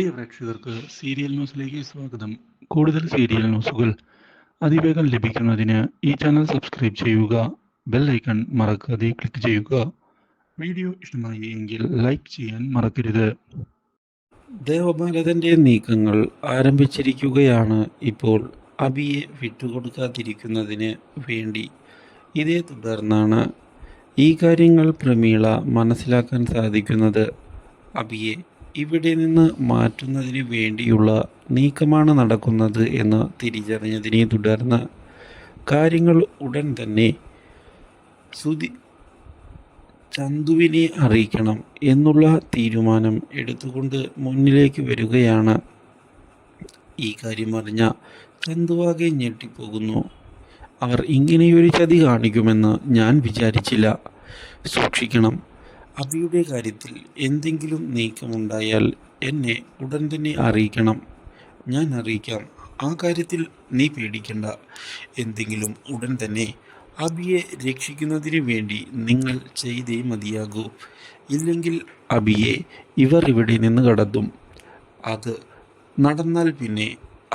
പ്രിയ പ്രേക്ഷകർക്ക് സീരിയൽ ന്യൂസിലേക്ക് സ്വാഗതം. കൂടുതൽ സീരിയൽ ന്യൂസുകൾ അതിവേഗം ലഭിക്കുന്നതിന് ഈ ചാനൽ സബ്സ്ക്രൈബ് ചെയ്യുക. ബെൽ ഐക്കൺ മറക്കാതെ ക്ലിക്ക് ചെയ്യുക. വീഡിയോ ഇഷ്ടമായി എങ്കിൽ ലൈക്ക് ചെയ്യാൻ മറക്കരുത്. ദേവഭാരതന്റെ നീക്കങ്ങൾ ആരംഭിച്ചിരിക്കുകയാണ് ഇപ്പോൾ അബിയെ വിട്ടുകൊടുക്കാതിരിക്കുന്നതിന് വേണ്ടി. ഇതേ തുടർന്നാണ് ഈ കാര്യങ്ങൾ പ്രമീള മനസ്സിലാക്കാൻ സാധിക്കുന്നത്. അബിയെ ഇവിടെ നിന്ന് മാറ്റുന്നതിന് വേണ്ടിയുള്ള നീക്കമാണ് നടക്കുന്നത് എന്ന് തിരിച്ചറിഞ്ഞതിനെ തുടർന്ന് കാര്യങ്ങൾ ഉടൻ തന്നെ ചന്തുവിനെ അറിയിക്കണം എന്നുള്ള തീരുമാനം എടുത്തുകൊണ്ട് മുന്നിലേക്ക് വരികയാണ്. ഈ കാര്യം അറിഞ്ഞ ചന്തുവാകെ ഞെട്ടിപ്പോകുന്നു. അവർ ഇങ്ങനെയൊരു ചതി കാണിക്കുമെന്ന് ഞാൻ വിചാരിച്ചില്ല. സൂക്ഷിക്കണം. അബിയുടെ കാര്യത്തിൽ എന്തെങ്കിലും നീക്കമുണ്ടായാൽ എന്നെ ഉടൻ തന്നെ അറിയിക്കണം. ഞാൻ അറിയിക്കാം. ആ കാര്യത്തിൽ നീ പേടിക്കണ്ട. എന്തെങ്കിലും ഉടൻ തന്നെ അബിയെ രക്ഷിക്കുന്നതിന് വേണ്ടി നിങ്ങൾ ചെയ്തേ മതിയാകൂ. ഇല്ലെങ്കിൽ അബിയെ ഇവർ ഇവിടെ നിന്ന് കടത്തും. അത് നടന്നാൽ പിന്നെ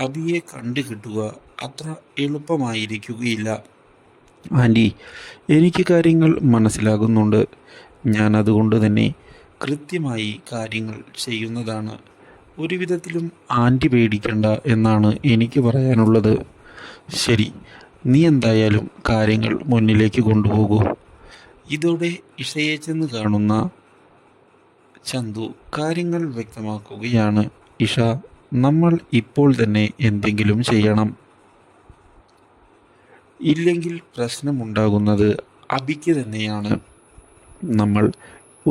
അബിയെ കണ്ടുകിട്ടുക അത്ര എളുപ്പമായിരിക്കുകയില്ല. ആൻറ്റി, എനിക്ക് കാര്യങ്ങൾ മനസ്സിലാകുന്നുണ്ട്. ഞാൻ അതുകൊണ്ട് തന്നെ കൃത്യമായി കാര്യങ്ങൾ ചെയ്യുന്നതാണ്. ഒരു വിധത്തിലും ആൻറ്റി പേടിക്കണ്ട എന്നാണ് എനിക്ക് പറയാനുള്ളത്. ശരി, നീ എന്തായാലും കാര്യങ്ങൾ മുന്നിലേക്ക് കൊണ്ടുപോകൂ. ഇതോടെ ഇഷയെ ചെന്ന് കാണുന്ന ചന്തു കാര്യങ്ങൾ വ്യക്തമാക്കുകയാണ്. ഇഷ, നമ്മൾ ഇപ്പോൾ തന്നെ എന്തെങ്കിലും ചെയ്യണം. ഇല്ലെങ്കിൽ പ്രശ്നമുണ്ടാകുന്നത് അബിക്ക് തന്നെയാണ്. നമ്മൾ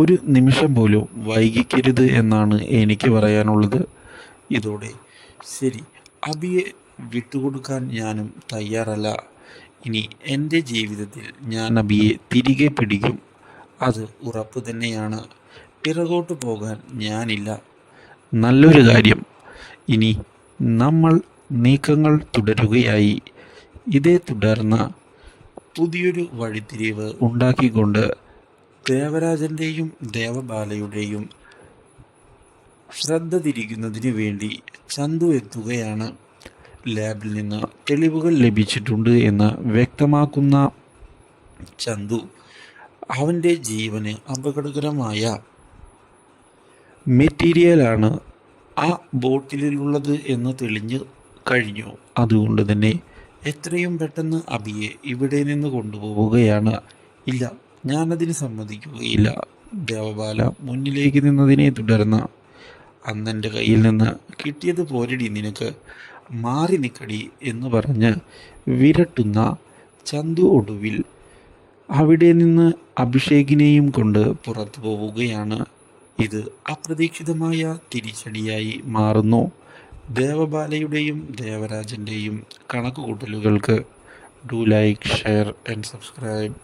ഒരു നിമിഷം പോലും വൈകിക്കരുത് എന്നാണ് എനിക്ക് പറയാനുള്ളത്. ഇതോടെ ശരി, അബിയെ വിട്ടുകൊടുക്കാൻ ഞാനും തയ്യാറല്ല. ഇനി എൻ്റെ ജീവിതത്തിൽ ഞാൻ അബിയെ തിരികെ പിടിക്കും. അത് ഉറപ്പ് തന്നെയാണ്. പിറകോട്ട് പോകാൻ ഞാനില്ല. നല്ലൊരു കാര്യം. ഇനി നമ്മൾ നീക്കങ്ങൾ തുടരുകയായി. ഇതേ തുടർന്ന് പുതിയൊരു വഴിത്തിരിവ് ഉണ്ടാക്കിക്കൊണ്ട് ദേവരാജൻ്റെയും ദേവബാലയുടെയും ശ്രദ്ധ തിരിക്കുന്നതിന് വേണ്ടി ചന്തു എത്തുകയാണ്. ലാബിൽ നിന്ന് തെളിവുകൾ ലഭിച്ചിട്ടുണ്ട് എന്ന് വ്യക്തമാക്കുന്ന ചന്തു അവൻ്റെ ജീവന് അപകടകരമായ മെറ്റീരിയലാണ് ആ ബോട്ടിലുള്ളത് എന്ന് തെളിഞ്ഞു കഴിഞ്ഞു. അതുകൊണ്ട് തന്നെ എത്രയും പെട്ടെന്ന് അബിയെ ഇവിടെ നിന്ന് കൊണ്ടുപോവുകയാണ്. ഇല്ല, ഞാനതിന് സമ്മതിക്കുകയില്ല. ദേവബാല മുന്നിലേക്ക് നിന്നതിനെ തുടർന്ന് അന്നെൻ്റെ കയ്യിൽ നിന്ന് കിട്ടിയത് പോരടി നിനക്ക്, മാറി നിൽക്കടി എന്ന് പറഞ്ഞ് വിരട്ടുന്ന ചന്തു ഒടുവിൽ അവിടെ നിന്ന് അഭിഷേകിനെയും കൊണ്ട് പുറത്തു പോവുകയാണ്. ഇത് അപ്രതീക്ഷിതമായ തിരിച്ചടിയായി മാറുന്നു. ദേവബാലയുടെയും ദേവരാജൻ്റെയും കണക്കുകൂട്ടലുകൾക്ക് do like, share and subscribe.